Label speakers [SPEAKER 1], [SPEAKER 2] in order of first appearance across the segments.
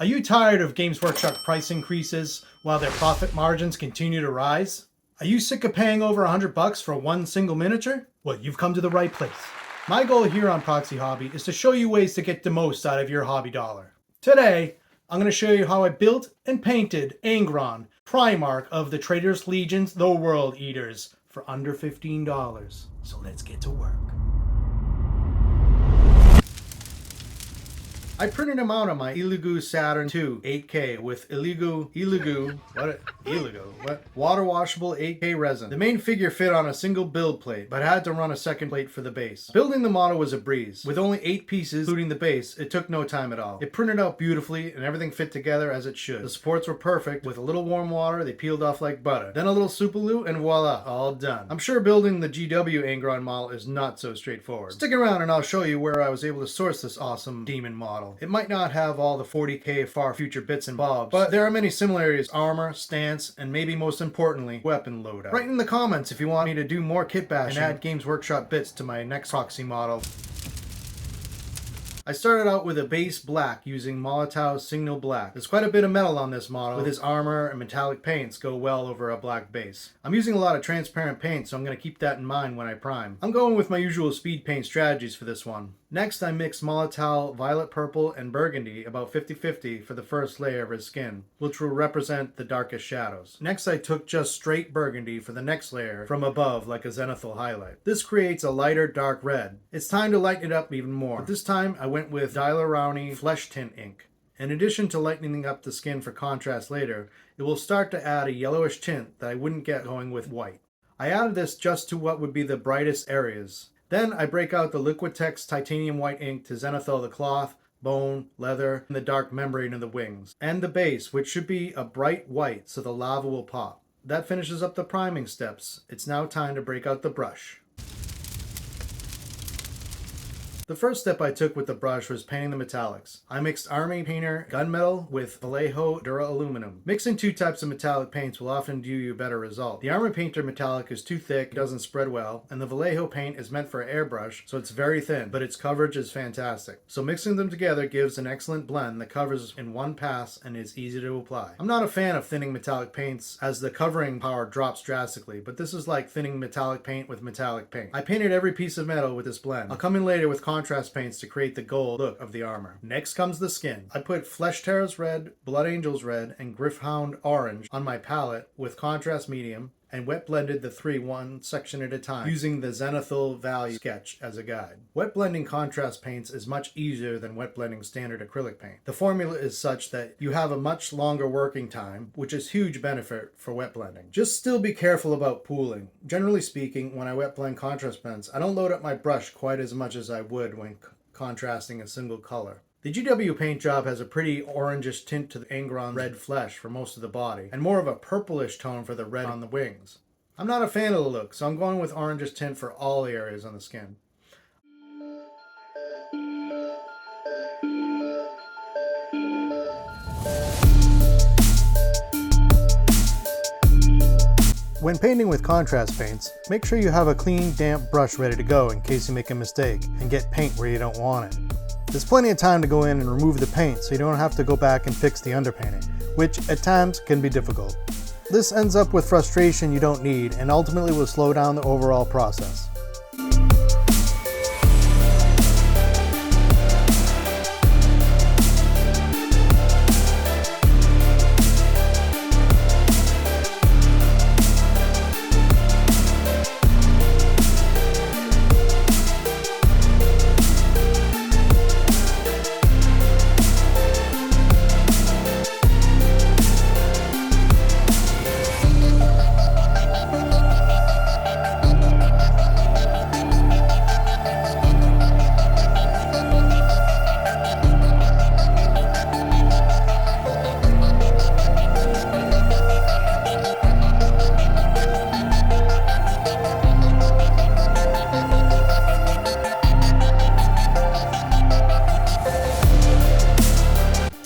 [SPEAKER 1] Are you tired of Games Workshop price increases while their profit margins continue to rise? Are you sick of paying over $100 for one single miniature? Well, you've come to the right place. My goal here on Proxy Hobby is to show you ways to get the most out of your hobby dollar. Today, I'm going to show you how I built and painted Angron, Primarch of the Traitors Legions, the World Eaters, for under $15. So let's get to work. I printed him out on my Elegoo Saturn II 8K with water washable 8K resin. The main figure fit on a single build plate, but I had to run a second plate for the base. Building the model was a breeze. With only 8 pieces, including the base, it took no time at all. It printed out beautifully and everything fit together as it should. The supports were perfect. With a little warm water, they peeled off like butter. Then a little Supaloo and voila, all done. I'm sure building the GW Angron model is not so straightforward. Stick around and I'll show you where I was able to source this awesome demon model. It might not have all the 40k far future bits and bobs, but there are many similarities: armor, stance, and maybe most importantly, weapon loadout. Write in the comments if you want me to do more kit bashing and add Games Workshop bits to my next proxy model. I started out with a base black using Molotov's Signal Black. There's quite a bit of metal on this model, with his armor and metallic paints go well over a black base. I'm using a lot of transparent paint, so I'm going to keep that in mind when I prime. I'm going with my usual speed paint strategies for this one. Next, I mixed Molotov Violet Purple and Burgundy about 50-50 for the first layer of his skin, which will represent the darkest shadows. Next, I took just straight Burgundy for the next layer from above like a zenithal highlight. This creates a lighter dark red. It's time to lighten it up even more. But this time, I went with Dial-A-Rowney Flesh Tint ink. In addition to lightening up the skin for contrast later, it will start to add a yellowish tint that I wouldn't get going with white. I added this just to what would be the brightest areas. Then I break out the Liquitex titanium white ink to zenithal the cloth, bone, leather, and the dark membrane of the wings, and the base, which should be a bright white so the lava will pop. That finishes up the priming steps. It's now time to break out the brush. The first step I took with the brush was painting the metallics. I mixed Army Painter Gunmetal with Vallejo Dura Aluminum. Mixing two types of metallic paints will often do you a better result. The Army Painter metallic is too thick, doesn't spread well, and the Vallejo paint is meant for airbrush, so it's very thin, but its coverage is fantastic. So mixing them together gives an excellent blend that covers in one pass and is easy to apply. I'm not a fan of thinning metallic paints as the covering power drops drastically, but this is like thinning metallic paint with metallic paint. I painted every piece of metal with this blend. I'll come in later with contrast paints to create the gold look of the armor. Next comes the skin. I put Flesh Terrors Red, Blood Angels Red, and Gryph-hound Orange on my palette with contrast medium and wet blended the three one section at a time using the zenithal value sketch as a guide. Wet blending contrast paints is much easier than wet blending standard acrylic paint. The formula is such that you have a much longer working time, which is huge benefit for wet blending. Just still be careful about pooling. Generally speaking, when I wet blend contrast blends, I don't load up my brush quite as much as I would when contrasting a single color. The GW paint job has a pretty orangish tint to the Angron red flesh for most of the body, and more of a purplish tone for the red on the wings. I'm not a fan of the look, so I'm going with orangish tint for all the areas on the skin. When painting with contrast paints, make sure you have a clean, damp brush ready to go in case you make a mistake and get paint where you don't want it. There's plenty of time to go in and remove the paint so you don't have to go back and fix the underpainting, which at times can be difficult. This ends up with frustration you don't need and ultimately will slow down the overall process.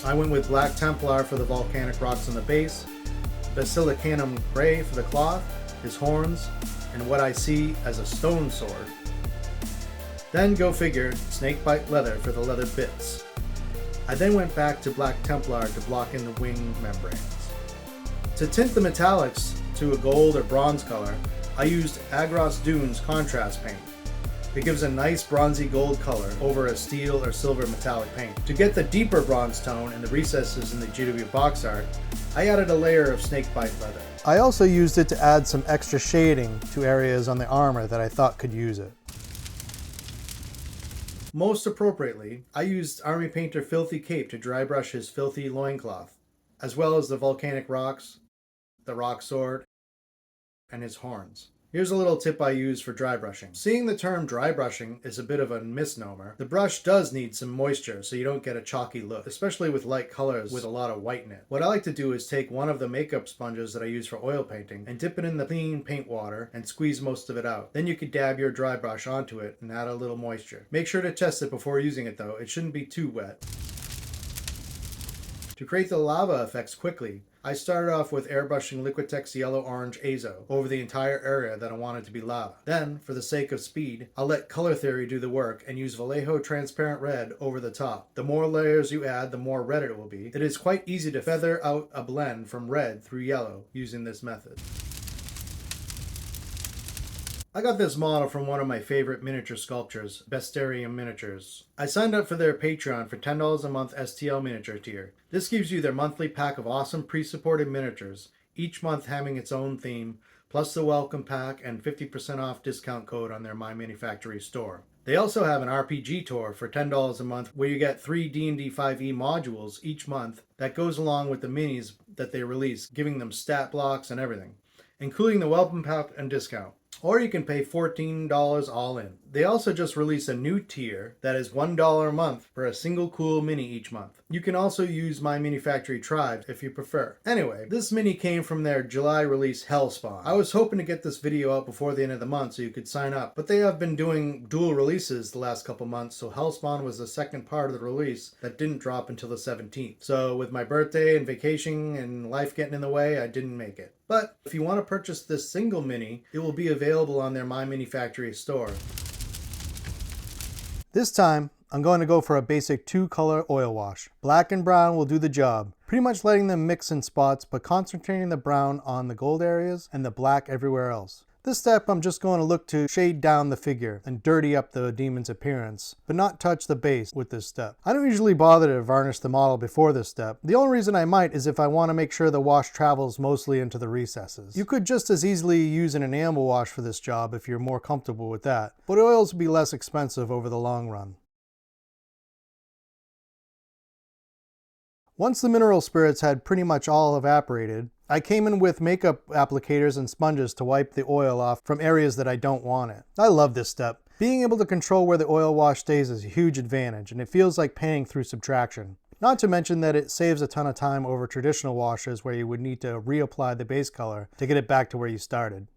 [SPEAKER 1] I went with Black Templar for the volcanic rocks on the base, Basilicanum Gray for the cloth, his horns, and what I see as a stone sword. Then go figure, snakebite leather for the leather bits. I then went back to Black Templar to block in the wing membranes. To tint the metallics to a gold or bronze color, I used Angron Dunes contrast paint. It gives a nice bronzy gold color over a steel or silver metallic paint. To get the deeper bronze tone in the recesses in the GW box art, I added a layer of snakebite leather. I also used it to add some extra shading to areas on the armor that I thought could use it. Most appropriately, I used Army Painter Filthy Cape to dry brush his filthy loincloth, as well as the volcanic rocks, the rock sword, and his horns. Here's a little tip I use for dry brushing. Seeing the term dry brushing is a bit of a misnomer. The brush does need some moisture so you don't get a chalky look, especially with light colors with a lot of white in it. What I like to do is take one of the makeup sponges that I use for oil painting and dip it in the clean paint water and squeeze most of it out. Then you could dab your dry brush onto it and add a little moisture. Make sure to test it before using it though. It shouldn't be too wet. To create the lava effects quickly, I started off with airbrushing Liquitex Yellow Orange Azo over the entire area that I wanted to be lava. Then, for the sake of speed, I'll let color theory do the work and use Vallejo Transparent Red over the top. The more layers you add, the more red it will be. It is quite easy to feather out a blend from red through yellow using this method. I got this model from one of my favorite miniature sculptors, Bestarium Miniatures. I signed up for their Patreon for $10 a month STL miniature tier. This gives you their monthly pack of awesome pre-supported miniatures, each month having its own theme, plus the welcome pack and 50% off discount code on their My Mini Factory store. They also have an RPG tour for $10 a month where you get 3 D&D 5e modules each month that goes along with the minis that they release, giving them stat blocks and everything, including the welcome pack and discount. Or you can pay $14 all in. They also just released a new tier that is $1 a month for a single cool mini each month. You can also use My Mini Factory Tribes if you prefer. Anyway, this mini came from their July release Hellspawn. I was hoping to get this video out before the end of the month so you could sign up, but they have been doing dual releases the last couple months, so Hellspawn was the second part of the release that didn't drop until the 17th. So with my birthday and vacation and life getting in the way, I didn't make it. But if you want to purchase this single mini, it will be available on their My Mini Factory store. This time, I'm going to go for a basic 2-color oil wash. Black and brown will do the job, pretty much letting them mix in spots, but concentrating the brown on the gold areas and the black everywhere else. This step, I'm just going to look to shade down the figure and dirty up the demon's appearance, but not touch the base with this step. I don't usually bother to varnish the model before this step. The only reason I might is if I want to make sure the wash travels mostly into the recesses. You could just as easily use an enamel wash for this job if you're more comfortable with that, but oils will be less expensive over the long run. Once the mineral spirits had pretty much all evaporated, I came in with makeup applicators and sponges to wipe the oil off from areas that I don't want it. I love this step. Being able to control where the oil wash stays is a huge advantage, and it feels like painting through subtraction. Not to mention that it saves a ton of time over traditional washes where you would need to reapply the base color to get it back to where you started.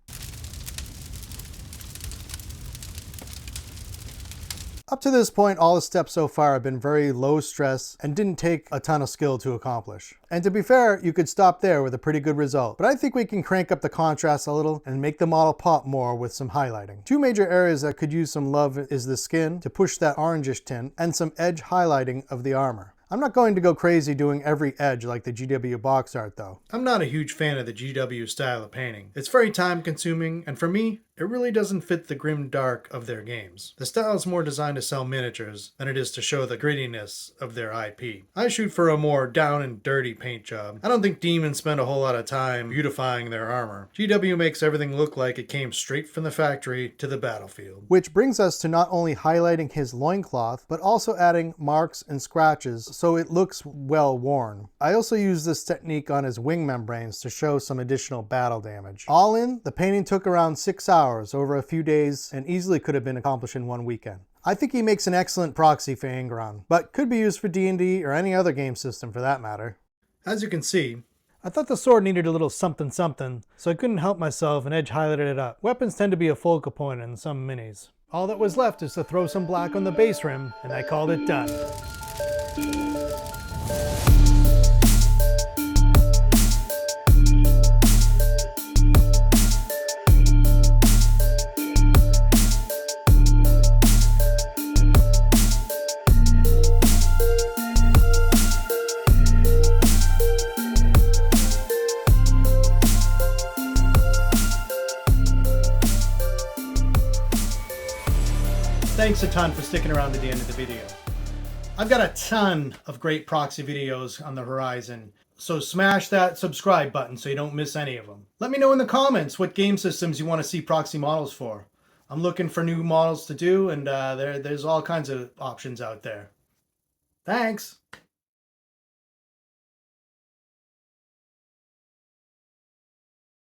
[SPEAKER 1] Up to this point, all the steps so far have been very low stress and didn't take a ton of skill to accomplish. And to be fair, you could stop there with a pretty good result. But I think we can crank up the contrast a little and make the model pop more with some highlighting. Two major areas that could use some love is the skin to push that orangish tint and some edge highlighting of the armor. I'm not going to go crazy doing every edge like the GW box art though. I'm not a huge fan of the GW style of painting. It's very time consuming, and for me, it really doesn't fit the grim dark of their games. The style is more designed to sell miniatures than it is to show the grittiness of their IP. I shoot for a more down and dirty paint job. I don't think demons spend a whole lot of time beautifying their armor. GW makes everything look like it came straight from the factory to the battlefield. Which brings us to not only highlighting his loincloth, but also adding marks and scratches so it looks well worn. I also use this technique on his wing membranes to show some additional battle damage. All in, the painting took around 6 hours over a few days and easily could have been accomplished in one weekend. I think he makes an excellent proxy for Angron, but could be used for D&D or any other game system for that matter. As you can see, I thought the sword needed a little something something, so I couldn't help myself and edge highlighted it up. Weapons tend to be a focal point in some minis. All that was left is to throw some black on the base rim, and I called it done. Thanks a ton for sticking around to the end of the video. I've got a ton of great proxy videos on the horizon, so smash that subscribe button so you don't miss any of them. Let me know in the comments what game systems you want to see proxy models for. I'm looking for new models to do, and there's all kinds of options out there. Thanks!